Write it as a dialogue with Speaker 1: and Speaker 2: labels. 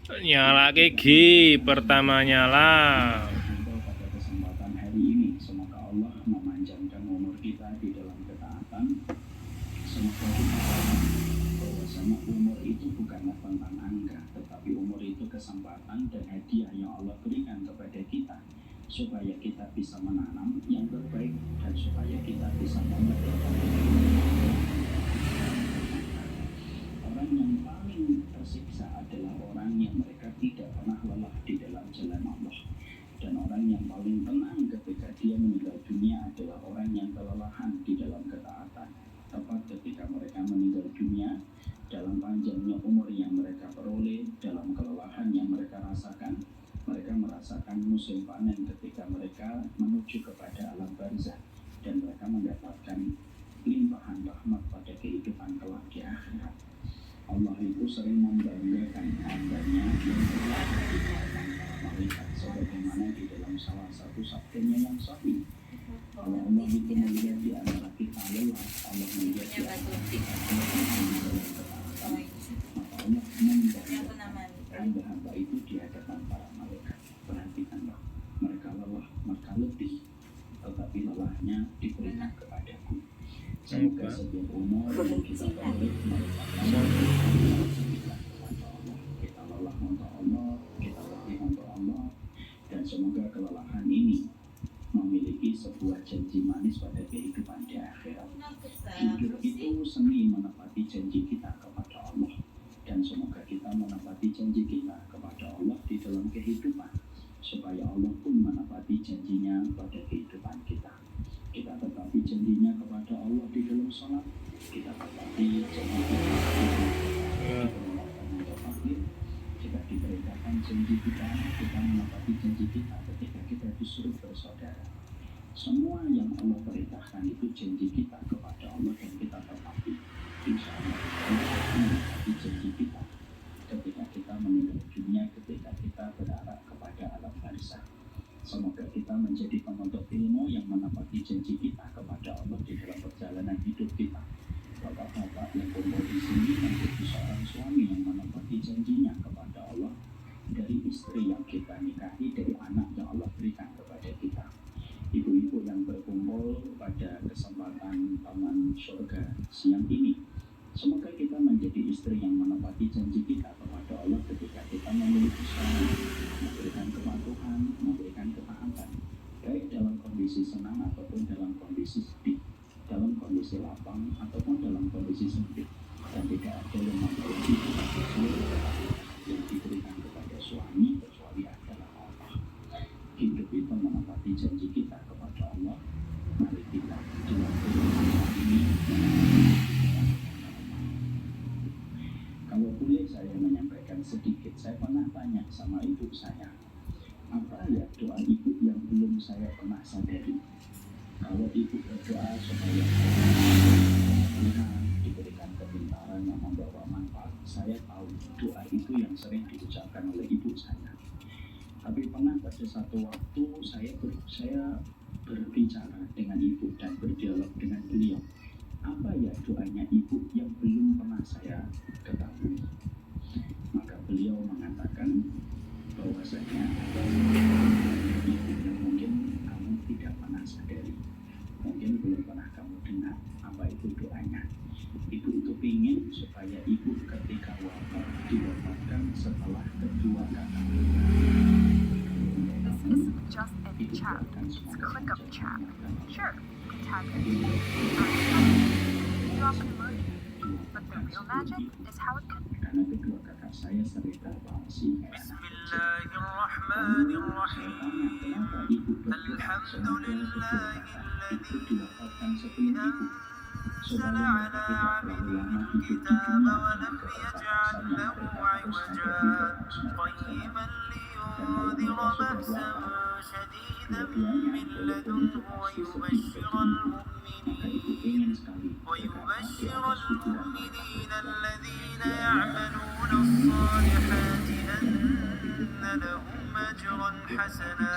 Speaker 1: Nyala gigi pertama nyala.
Speaker 2: Pada kesempatan hari ini, semoga Allah memanjangkan umur kita di dalam ketaatan. Semoga kita tahu bahwasanya umur itu bukanlah tentang angka, tetapi umur itu kesempatan dan hadiah yang Allah berikan kepada kita supaya kita bisa menanam yang terbaik dan supaya kita bisa memerdekakan orang yang paling tersiksa adalah orang yang mereka tidak pernah lelah di dalam jalan Allah. Dan orang yang paling tenang ketika dia meninggal dunia adalah orang yang kelelahan di dalam ketaatan. Tepat ketika mereka meninggal dunia, dalam panjangnya umur yang mereka peroleh, dalam kelelahan yang mereka rasakan, mereka merasakan musim panen ketika mereka menuju kepada alam barzah dan mereka mendapatkan limpahan rahmat pada kehidupan kelak di akhirat. Allah itu sering membanggakan hambanya yang telah dikatakan para malaikat sebagaimana di dalam salah satu sabdanya yang sahih. Kalau Allah itu melihat di antara kita lelah, Allah melihat di antara kita ketaatan, maka Allah membanggakan hamba-hamba itu di hadapan para malaikat. Perhatikanlah, mereka lelah, mereka letih, tetapi lelahnya diberikan kepadaku. Semoga setiap umur yang kita peroleh merupakan kita lelah untuk Allah, kita letih untuk Allah, dan semoga kelelahan ini memiliki sebuah janji manis pada kehidupan di akhirat. Hidup itu seni menepati janji kita kepada Allah, dan semoga kita menepati janji kita kepada Allah di dalam kehidupan, supaya Allah pun menepati janjinya pada kehidupan kita. Kita tetapi janjinya kepada Allah di dalam sholat, kita tetapi janji kita jika diperintahkan janji kita menepati janji kita ketika kita disuruh bersaudara. Semua yang Allah perintahkan itu janji kita kepada Allah dan kita tetapi. Insya Allah kita akan menepati janji kita ketika kita meninggal dunia, ketika kita berarah kepada alam barzah. Semoga kita menjadi penuntut ilmu yang menepati janji kita kepada Allah di dalam perjalanan hidup kita. Bapak-bapak yang kumpul di sini menjadi seorang suami yang menepati janjinya kepada Allah dari istri yang kita nikahi, dari anak yang Allah berikan kepada kita. Ibu-ibu yang berkumpul pada kesempatan Taman Surga siang ini, semoga kita menjadi istri yang menepati janji kita kepada Allah ketika kita memiliki suami, memberikan kepatuhan, memberikan ketaatan, baik dalam kondisi senang ataupun dalam kondisi sedih, dalam kondisi lapang ataupun dalam kondisi sempit, dan tidak ada yang memiliki seluruh yang diberikan kepada suami kecuali adalah Allah. Hidup itu menepati janji kita kepada Allah. Mari kita jual ini. Kalau boleh saya menyampaikan sedikit, saya pernah tanya sama ibu saya, apa ya doa ibu yang belum saya pernah sadari. Kalau ibu berdoa supaya diberikan kepintaran yang membawa manfaat, saya tahu doa itu yang sering diucapkan oleh ibu saya. Tapi pernah pada satu waktu saya berbicara dengan ibu dan berdialog dengan beliau, apa ya doanya ibu yang belum pernah saya ketahui. Maka beliau mengatakan bahwasanya ibu yang mungkin kamu tidak pernah sadari, mungkin belum pernah kamu dengar apa itu doanya. Ibu itu ingin supaya ibu ketika wafat diwafatkan setelah kedua kata.
Speaker 3: This isn't just any chat, it's a click of chat. Sure, you can tag it. Drop an emoji. But the real magic is how it can.
Speaker 2: Karena kedua kakak saya sering terpausi.
Speaker 3: Bismillahirrahmanirrahim.
Speaker 2: Kenapa ibu berdoa semoga kedua kakak itu diwafatkan sebelum ibu, supaya mereka tidak terlalu lama hidup di dunia dengan keterbatasan yang mereka harus hadapi dan harus mereka. Dan kalau mereka sudah wafat, dua-duanya walaupun itu pasti sedih bagi ibu, maka ibu ingin sekali berkata di atas kuburan mereka.
Speaker 3: يعملون الصالحات أن لهم أجرا حسنا